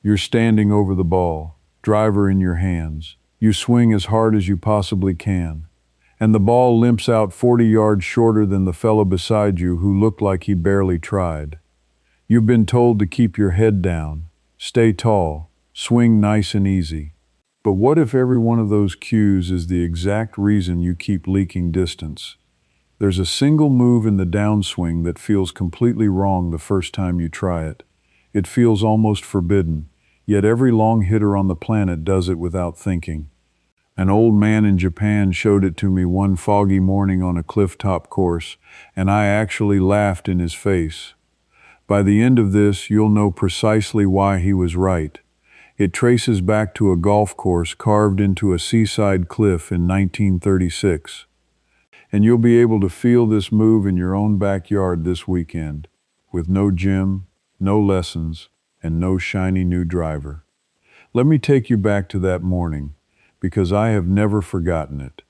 You're standing over the ball, driver in your hands. You swing as hard as you possibly can, and the ball limps out 40 yards shorter than the fellow beside you who looked like he barely tried. You've been told to keep your head down, stay tall, swing nice and easy. But what if every one of those cues is the exact reason you keep leaking distance? There's a single move in the downswing that feels completely wrong the first time you try it. It feels almost forbidden, yet every long hitter on the planet does it without thinking. An old man in Japan showed it to me one foggy morning on a cliff-top course, and I actually laughed in his face. By the end of this, you'll know precisely why he was right. It traces back to a golf course carved into a seaside cliff in 1936. And you'll be able to feel this move in your own backyard this weekend, with no gym, no lessons, and no shiny new driver. Let me take you back to that morning, because I have never forgotten it.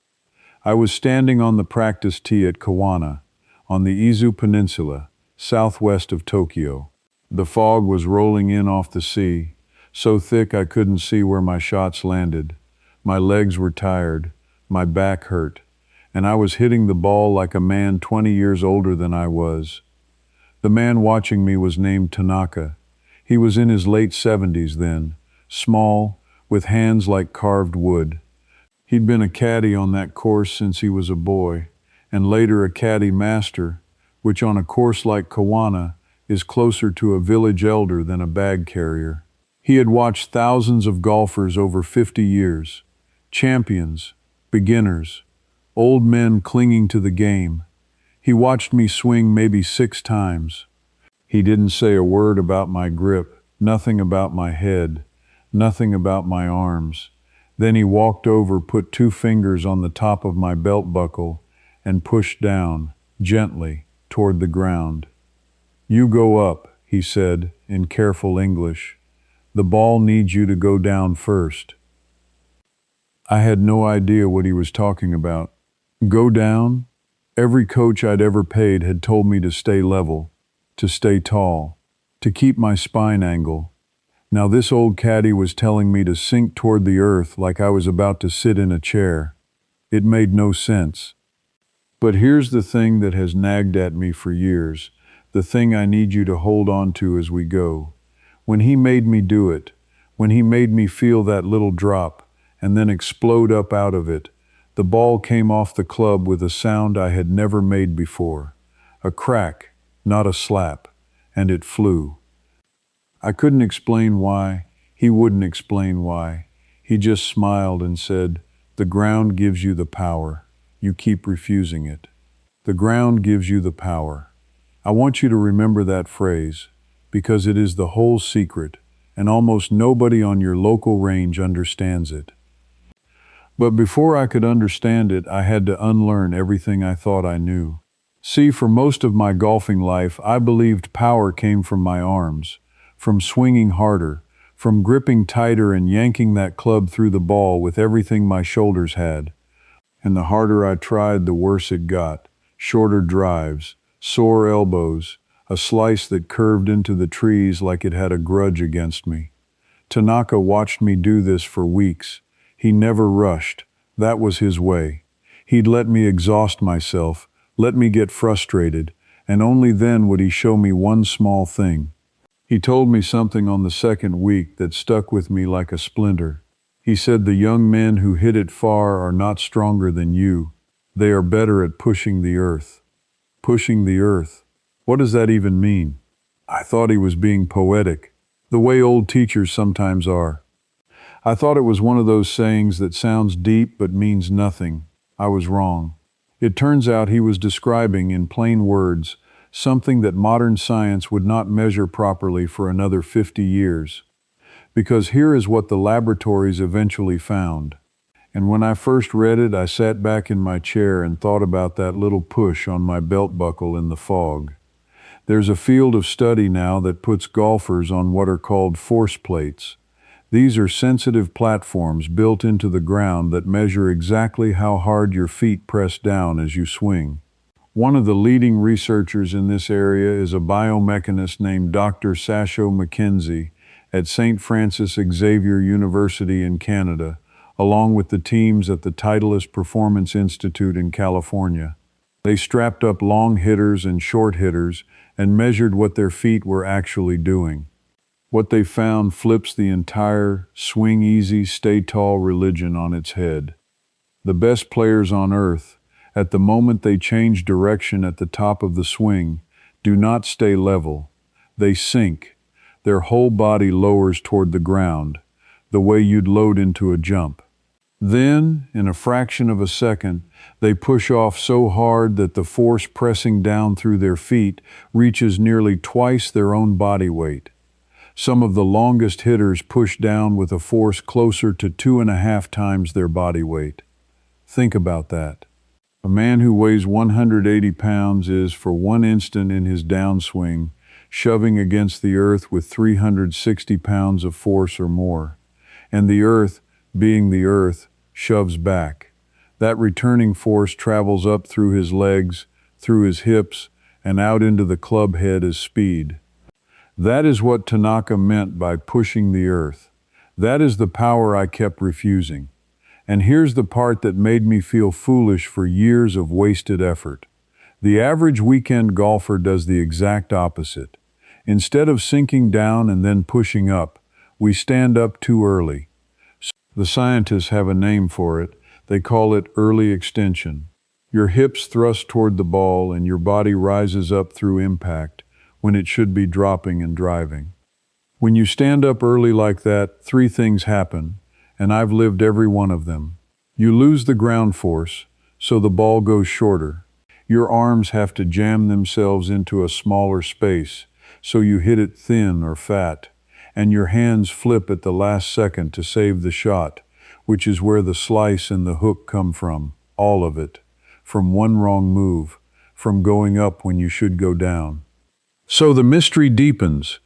I was standing on the practice tee at Kawana, on the Izu Peninsula, southwest of Tokyo. The fog was rolling in off the sea, so thick I couldn't see where my shots landed. My legs were tired, my back hurt, and I was hitting the ball like a man 20 years older than I was. The man watching me was named Tanaka. He was in his late 70s then, small, with hands like carved wood. He'd been a caddy on that course since he was a boy, and later a caddy master, which on a course like Kawana is closer to a village elder than a bag carrier. He had watched thousands of golfers over 50 years, champions, beginners, old men clinging to the game. He watched me swing maybe 6 times. He didn't say a word about my grip, nothing about my head, nothing about my arms. Then he walked over, put 2 fingers on the top of my belt buckle, and pushed down, gently, toward the ground. "You go up," he said, in careful English. "The ball needs you to go down first." I had no idea what he was talking about. Go down? Every coach I'd ever paid had told me to stay level, to stay tall, to keep my spine angle. Now this old caddy was telling me to sink toward the earth like I was about to sit in a chair. It made no sense. But here's the thing that has nagged at me for years, the thing I need you to hold on to as we go. When he made me do it, when he made me feel that little drop and then explode up out of it, the ball came off the club with a sound I had never made before. A crack, not a slap, and it flew. I couldn't explain why. He wouldn't explain why. He just smiled and said, "The ground gives you the power. You keep refusing it. The ground gives you the power." I want you to remember that phrase, because it is the whole secret, and almost nobody on your local range understands it. But before I could understand it, I had to unlearn everything I thought I knew. See, for most of my golfing life, I believed power came from my arms, from swinging harder, from gripping tighter and yanking that club through the ball with everything my shoulders had. And the harder I tried, the worse it got. Shorter drives, sore elbows, a slice that curved into the trees like it had a grudge against me. Tanaka watched me do this for weeks. He never rushed. That was his way. He'd let me exhaust myself, let me get frustrated, and only then would he show me one small thing. He told me something on the second week that stuck with me like a splinter. He said, "The young men who hit it far are not stronger than you. They are better at pushing the earth." Pushing the earth. What does that even mean? I thought he was being poetic, the way old teachers sometimes are. I thought it was one of those sayings that sounds deep but means nothing. I was wrong. It turns out he was describing, in plain words, something that modern science would not measure properly for another 50 years. Because here is what the laboratories eventually found. And when I first read it, I sat back in my chair and thought about that little push on my belt buckle in the fog. There's a field of study now that puts golfers on what are called force plates. These are sensitive platforms built into the ground that measure exactly how hard your feet press down as you swing. One of the leading researchers in this area is a biomechanist named Dr. Sasho McKenzie, at St. Francis Xavier University in Canada, along with the teams at the Titleist Performance Institute in California. They strapped up long hitters and short hitters and measured what their feet were actually doing. What they found flips the entire swing easy, stay tall religion on its head. The best players on earth, at the moment they change direction at the top of the swing, do not stay level. They sink. Their whole body lowers toward the ground, the way you'd load into a jump. Then, in a fraction of a second, they push off so hard that the force pressing down through their feet reaches nearly twice their own body weight. Some of the longest hitters push down with a force closer to 2.5 times their body weight. Think about that. A man who weighs 180 pounds is, for one instant in his downswing, shoving against the earth with 360 pounds of force or more. And the earth, being the earth, shoves back. That returning force travels up through his legs, through his hips, and out into the club head as speed. That is what Tanaka meant by pushing the earth. That is the power I kept refusing. And here's the part that made me feel foolish for years of wasted effort. The average weekend golfer does the exact opposite. Instead of sinking down and then pushing up, we stand up too early. The scientists have a name for it. They call it early extension. Your hips thrust toward the ball and your body rises up through impact when it should be dropping and driving. When you stand up early like that, 3 things happen, and I've lived every one of them. You lose the ground force, so the ball goes shorter. Your arms have to jam themselves into a smaller space, so you hit it thin or fat, and your hands flip at the last second to save the shot, which is where the slice and the hook come from, all of it, from one wrong move, from going up when you should go down. So the mystery deepens.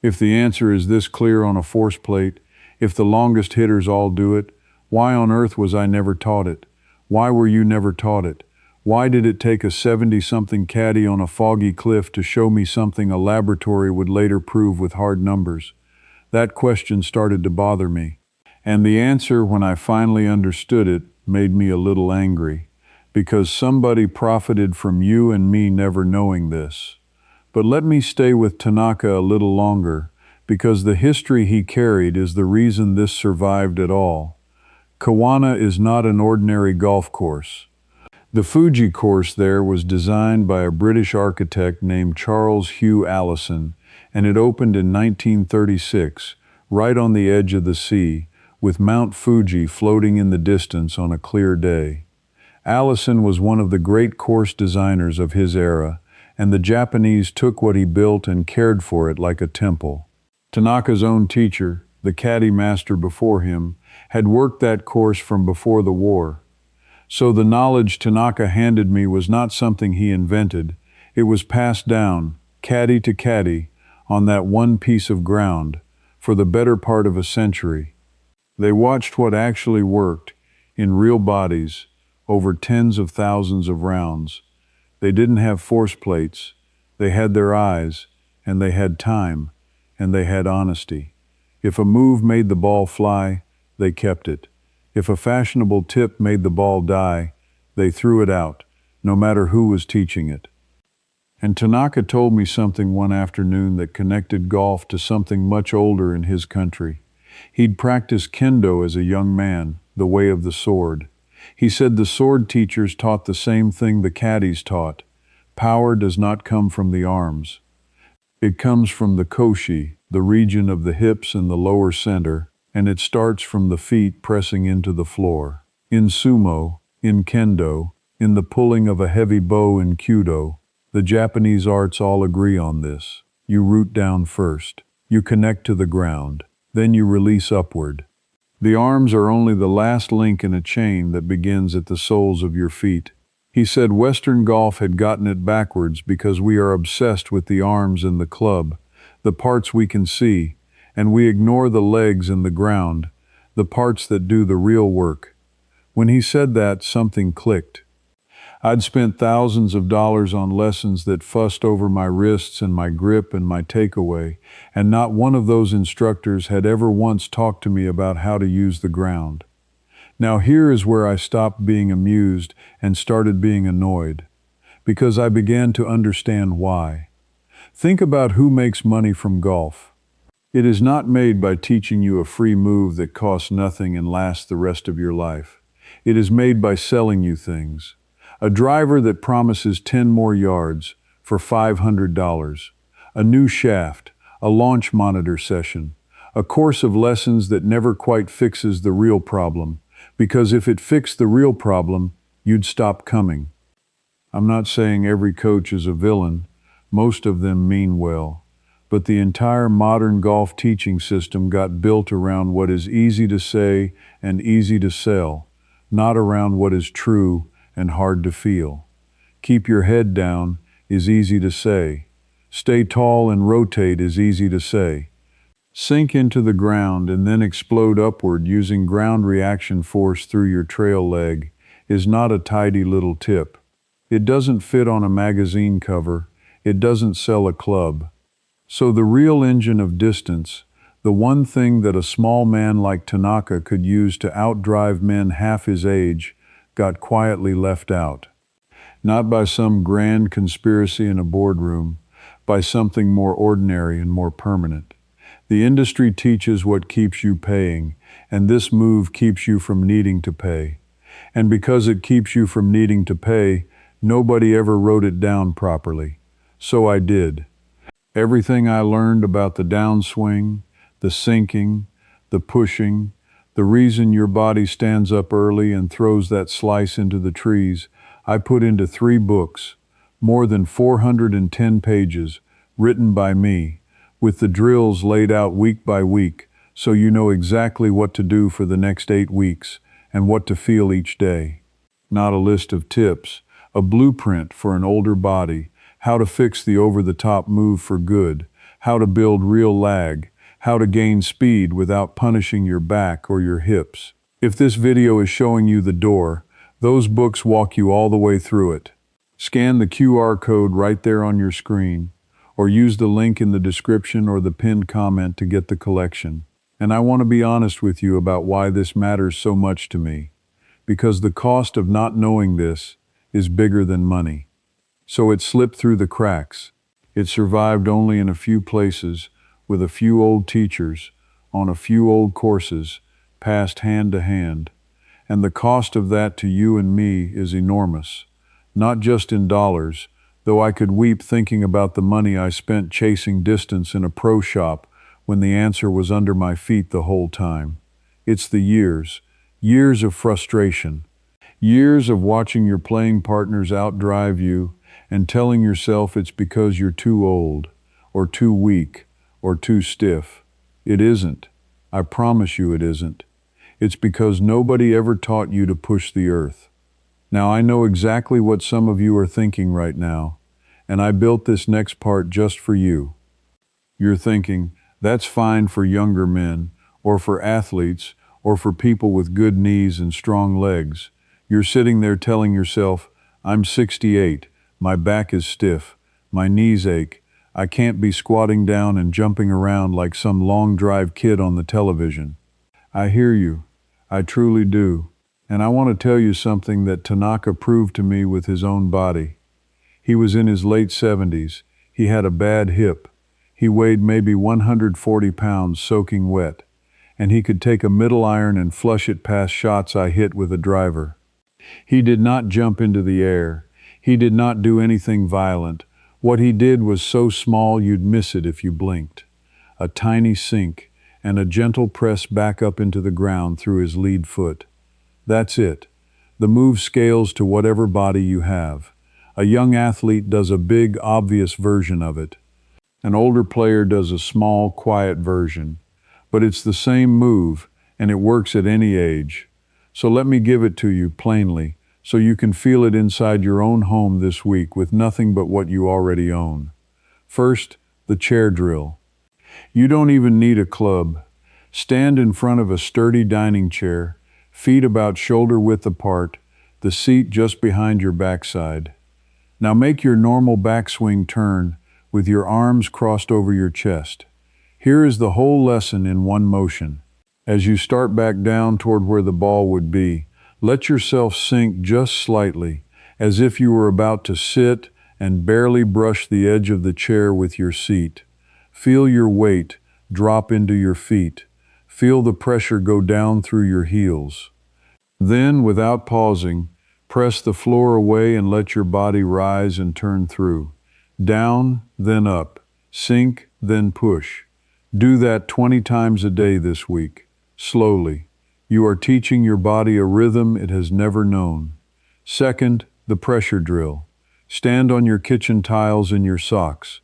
If the answer is this clear on a force plate, if the longest hitters all do it, why on earth was I never taught it? Why were you never taught it? Why did it take a 70-something caddie on a foggy cliff to show me something a laboratory would later prove with hard numbers? That question started to bother me. And the answer, when I finally understood it, made me a little angry, because somebody profited from you and me never knowing this. But let me stay with Tanaka a little longer, because the history he carried is the reason this survived at all. Kawana is not an ordinary golf course. The Fuji course there was designed by a British architect named Charles Hugh Allison, and it opened in 1936, right on the edge of the sea, with Mount Fuji floating in the distance on a clear day. Allison was one of the great course designers of his era, and the Japanese took what he built and cared for it like a temple. Tanaka's own teacher, the caddy master before him, had worked that course from before the war. So the knowledge Tanaka handed me was not something he invented. It was passed down, caddy to caddy, on that one piece of ground, for the better part of a century. They watched what actually worked, in real bodies, over tens of thousands of rounds. They didn't have force plates. They had their eyes, and they had time, and they had honesty. If a move made the ball fly, they kept it. If a fashionable tip made the ball die, they threw it out, no matter who was teaching it. And Tanaka told me something one afternoon that connected golf to something much older in his country. He'd practiced kendo as a young man, the way of the sword. He said the sword teachers taught the same thing the caddies taught. Power does not come from the arms. It comes from the koshi, the region of the hips and the lower center, and it starts from the feet pressing into the floor. In sumo, in kendo, in the pulling of a heavy bow in kyudo, the Japanese arts all agree on this. You root down first. You connect to the ground. Then you release upward. The arms are only the last link in a chain that begins at the soles of your feet. He said Western golf had gotten it backwards because we are obsessed with the arms and the club, the parts we can see, and we ignore the legs and the ground, the parts that do the real work. When he said that, something clicked. I'd spent thousands of dollars on lessons that fussed over my wrists and my grip and my takeaway, and not one of those instructors had ever once talked to me about how to use the ground. Now here is where I stopped being amused and started being annoyed, because I began to understand why. Think about who makes money from golf. It is not made by teaching you a free move that costs nothing and lasts the rest of your life. It is made by selling you things. A driver that promises 10 more yards for $500, a new shaft, a launch monitor session, a course of lessons that never quite fixes the real problem, because if it fixed the real problem, you'd stop coming. I'm not saying every coach is a villain, most of them mean well, but the entire modern golf teaching system got built around what is easy to say and easy to sell, not around what is true and hard to feel. Keep your head down is easy to say. Stay tall and rotate is easy to say. Sink into the ground and then explode upward using ground reaction force through your trail leg is not a tidy little tip. It doesn't fit on a magazine cover. It doesn't sell a club. So the real engine of distance, the one thing that a small man like Tanaka could use to outdrive men half his age, got quietly left out. Not by some grand conspiracy in a boardroom, by something more ordinary and more permanent. The industry teaches what keeps you paying, and this move keeps you from needing to pay. And because it keeps you from needing to pay, nobody ever wrote it down properly. So I did. Everything I learned about the downswing, the sinking, the pushing, the reason your body stands up early and throws that slice into the trees, I put into 3 books, more than 410 pages, written by me, with the drills laid out week by week, so you know exactly what to do for the next 8 weeks and what to feel each day. Not a list of tips, a blueprint for an older body, how to fix the over-the-top move for good, how to build real lag, how to gain speed without punishing your back or your hips. If this video is showing you the door, those books walk you all the way through it. Scan the QR code right there on your screen, or use the link in the description or the pinned comment to get the collection. And I want to be honest with you about why this matters so much to me, because the cost of not knowing this is bigger than money. So it slipped through the cracks. It survived only in a few places, with a few old teachers, on a few old courses, passed hand to hand. And the cost of that to you and me is enormous, not just in dollars, though I could weep thinking about the money I spent chasing distance in a pro shop when the answer was under my feet the whole time. It's the years of frustration, years of watching your playing partners outdrive you and telling yourself it's because you're too old, or too weak, or too stiff. It isn't. I promise you it isn't. It's because nobody ever taught you to push the earth. Now I know exactly what some of you are thinking right now, and I built this next part just for you. You're thinking, that's fine for younger men, or for athletes, or for people with good knees and strong legs. You're sitting there telling yourself, I'm 68, my back is stiff, my knees ache, I can't be squatting down and jumping around like some long drive kid on the television. I hear you. I truly do. And I want to tell you something that Tanaka proved to me with his own body. He was in his late 70s. He had a bad hip. He weighed maybe 140 pounds soaking wet. And he could take a middle iron and flush it past shots I hit with a driver. He did not jump into the air. He did not do anything violent. What he did was so small you'd miss it if you blinked. A tiny sink and a gentle press back up into the ground through his lead foot. That's it. The move scales to whatever body you have. A young athlete does a big, obvious version of it. An older player does a small, quiet version. But it's the same move, and it works at any age. So let me give it to you plainly, so you can feel it inside your own home this week with nothing but what you already own. First, the chair drill. You don't even need a club. Stand in front of a sturdy dining chair, feet about shoulder width apart, the seat just behind your backside. Now make your normal backswing turn with your arms crossed over your chest. Here is the whole lesson in one motion. As you start back down toward where the ball would be, let yourself sink just slightly, as if you were about to sit and barely brush the edge of the chair with your seat. Feel your weight drop into your feet. Feel the pressure go down through your heels. Then, without pausing, press the floor away and let your body rise and turn through. Down, then up. Sink, then push. Do that 20 times a day this week. Slowly. You are teaching your body a rhythm it has never known. Second, the pressure drill. Stand on your kitchen tiles in your socks.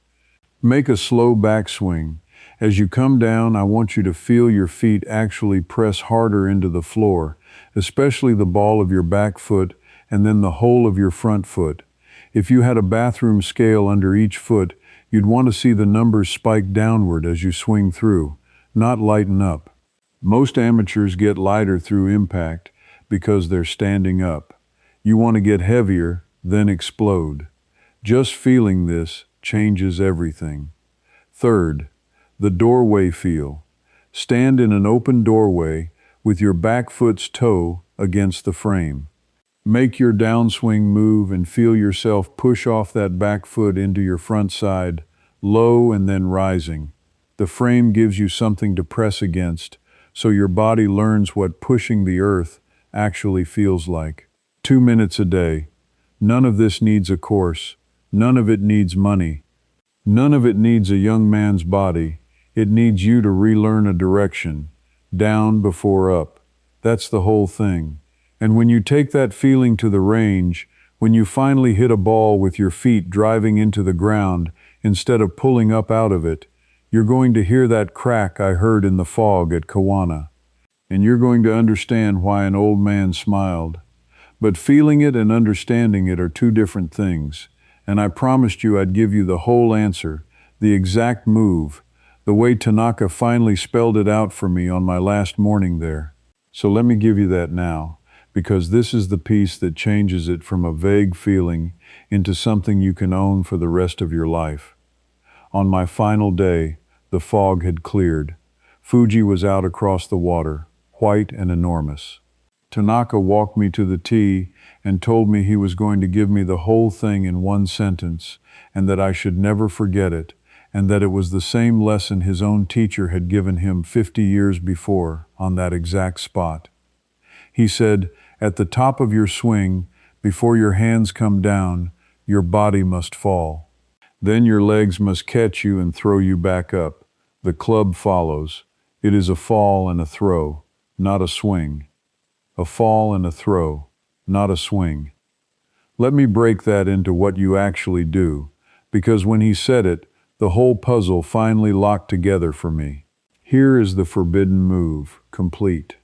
Make a slow backswing. As you come down, I want you to feel your feet actually press harder into the floor, especially the ball of your back foot and then the whole of your front foot. If you had a bathroom scale under each foot, you'd want to see the numbers spike downward as you swing through, not lighten up. Most amateurs get lighter through impact because they're standing up. You want to get heavier, then explode. Just feeling this changes everything. Third, the doorway feel. Stand in an open doorway with your back foot's toe against the frame. Make your downswing move and feel yourself push off that back foot into your front side, low and then rising. The frame gives you something to press against, so your body learns what pushing the earth actually feels like. 2 minutes a day. None of this needs a course. None of it needs money. None of it needs a young man's body. It needs you to relearn a direction. Down before up. That's the whole thing. And when you take that feeling to the range, when you finally hit a ball with your feet driving into the ground instead of pulling up out of it, you're going to hear that crack I heard in the fog at Kawana. And you're going to understand why an old man smiled. But feeling it and understanding it are two different things. And I promised you I'd give you the whole answer, the exact move, the way Tanaka finally spelled it out for me on my last morning there. So let me give you that now, because this is the piece that changes it from a vague feeling into something you can own for the rest of your life. On my final day, the fog had cleared. Fuji was out across the water, white and enormous. Tanaka walked me to the tee and told me he was going to give me the whole thing in one sentence, and that I should never forget it, and that it was the same lesson his own teacher had given him 50 years before on that exact spot. He said, at the top of your swing, before your hands come down, your body must fall. Then your legs must catch you and throw you back up. The club follows. It is a fall and a throw, not a swing. A fall and a throw, not a swing. Let me break that into what you actually do, because when he said it, the whole puzzle finally locked together for me. Here is the forbidden move, complete.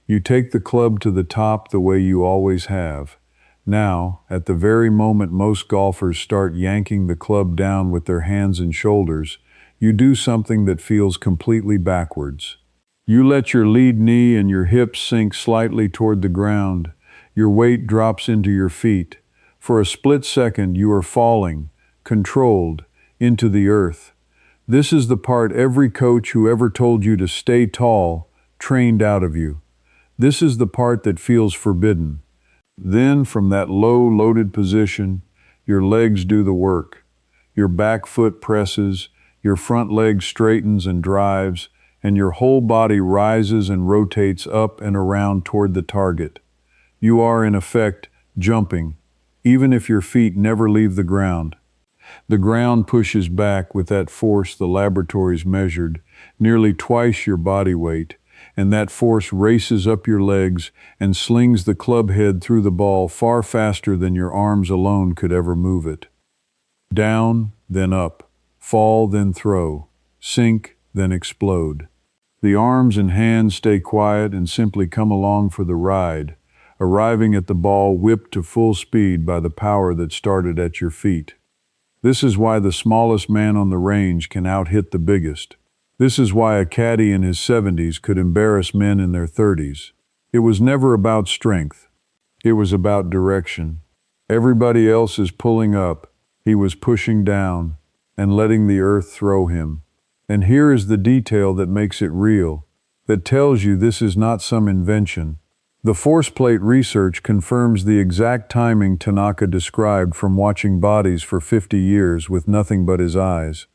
You take the club to the top the way you always have. Now, at the very moment most golfers start yanking the club down with their hands and shoulders, you do something that feels completely backwards. You let your lead knee and your hips sink slightly toward the ground. Your weight drops into your feet. For a split second, you are falling, controlled, into the earth. This is the part every coach who ever told you to stay tall trained out of you. This is the part that feels forbidden. Then, from that low, loaded position, your legs do the work. Your back foot presses, your front leg straightens and drives, and your whole body rises and rotates up and around toward the target. You are, in effect, jumping, even if your feet never leave the ground. The ground pushes back with that force the laboratories measured, nearly twice your body weight, and that force races up your legs and slings the club head through the ball far faster than your arms alone could ever move it. Down, then up. Fall, then throw. Sink, then explode. The arms and hands stay quiet and simply come along for the ride, arriving at the ball whipped to full speed by the power that started at your feet. This is why the smallest man on the range can out-hit the biggest. This is why a caddy in his 70s could embarrass men in their 30s. It was never about strength. It was about direction. Everybody else is pulling up. He was pushing down and letting the earth throw him. And here is the detail that makes it real, that tells you this is not some invention. The force plate research confirms the exact timing Tanaka described from watching bodies for 50 years with nothing but his eyes.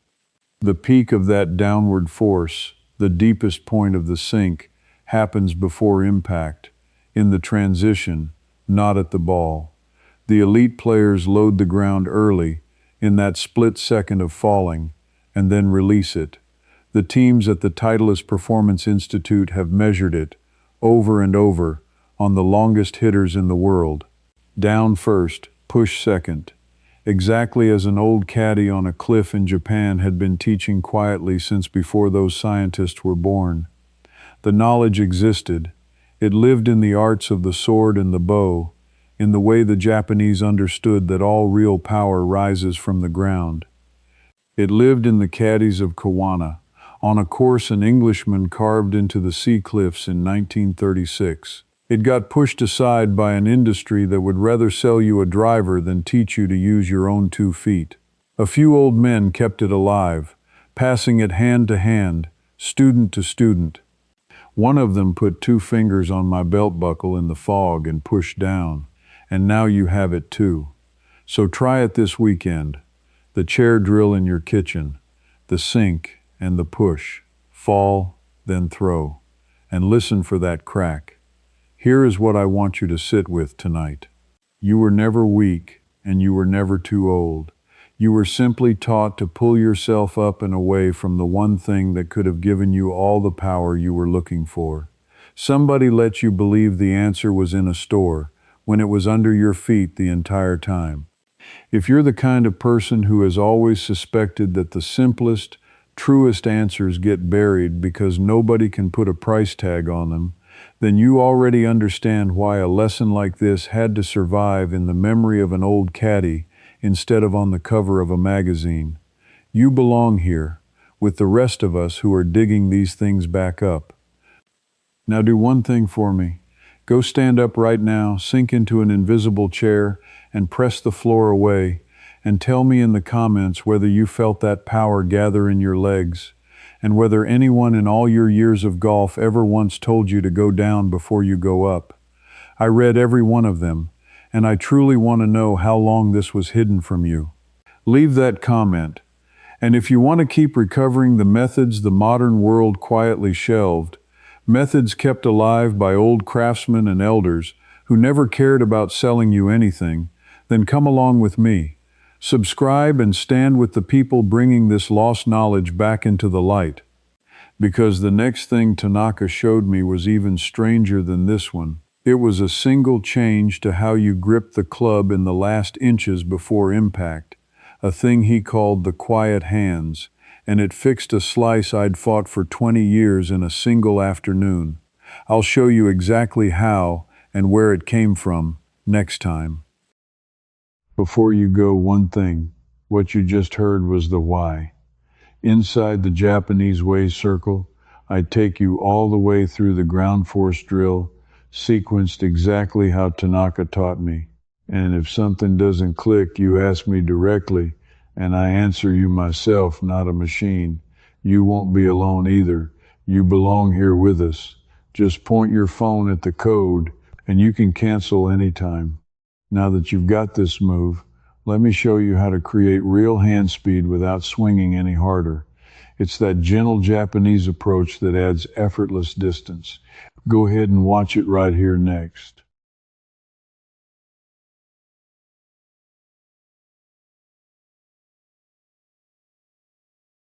The peak of that downward force, the deepest point of the sink, happens before impact, in the transition, not at the ball. The elite players load the ground early, in that split second of falling, and then release it. The teams at the Titleist Performance Institute have measured it, over and over, on the longest hitters in the world. Down first, push second. Exactly as an old caddy on a cliff in Japan had been teaching quietly since before those scientists were born. The knowledge existed. It lived in the arts of the sword and the bow, in the way the Japanese understood that all real power rises from the ground. It lived in the caddies of Kawana, on a course an Englishman carved into the sea cliffs in 1936. It got pushed aside by an industry that would rather sell you a driver than teach you to use your own 2 feet. A few old men kept it alive, passing it hand to hand, student to student. One of them put 2 fingers on my belt buckle in the fog and pushed down, and now you have it too. So try it this weekend. The chair drill in your kitchen, the sink and the push, fall, then throw, and listen for that crack. Here is what I want you to sit with tonight. You were never weak, and you were never too old. You were simply taught to pull yourself up and away from the one thing that could have given you all the power you were looking for. Somebody let you believe the answer was in a store, when it was under your feet the entire time. If you're the kind of person who has always suspected that the simplest, truest answers get buried because nobody can put a price tag on them, then you already understand why a lesson like this had to survive in the memory of an old caddy instead of on the cover of a magazine. You belong here, with the rest of us who are digging these things back up. Now do one thing for me. Go stand up right now, sink into an invisible chair, and press the floor away, and tell me in the comments whether you felt that power gather in your legs, and whether anyone in all your years of golf ever once told you to go down before you go up. I read every one of them, and I truly want to know how long this was hidden from you. Leave that comment. And if you want to keep recovering the methods the modern world quietly shelved, methods kept alive by old craftsmen and elders who never cared about selling you anything, then come along with me. Subscribe and stand with the people bringing this lost knowledge back into the light. Because the next thing Tanaka showed me was even stranger than this one. It was a single change to how you grip the club in the last inches before impact, a thing he called the quiet hands, and it fixed a slice I'd fought for 20 years in a single afternoon. I'll show you exactly how and where it came from next time. Before you go, one thing. What you just heard was the why. Inside the Japanese way circle, I take you all the way through the ground force drill, sequenced exactly how Tanaka taught me. And if something doesn't click, you ask me directly, and I answer you myself, not a machine. You won't be alone either. You belong here with us. Just point your phone at the code, and you can cancel anytime. Now that you've got this move, let me show you how to create real hand speed without swinging any harder. It's that gentle Japanese approach that adds effortless distance. Go ahead and watch it right here next.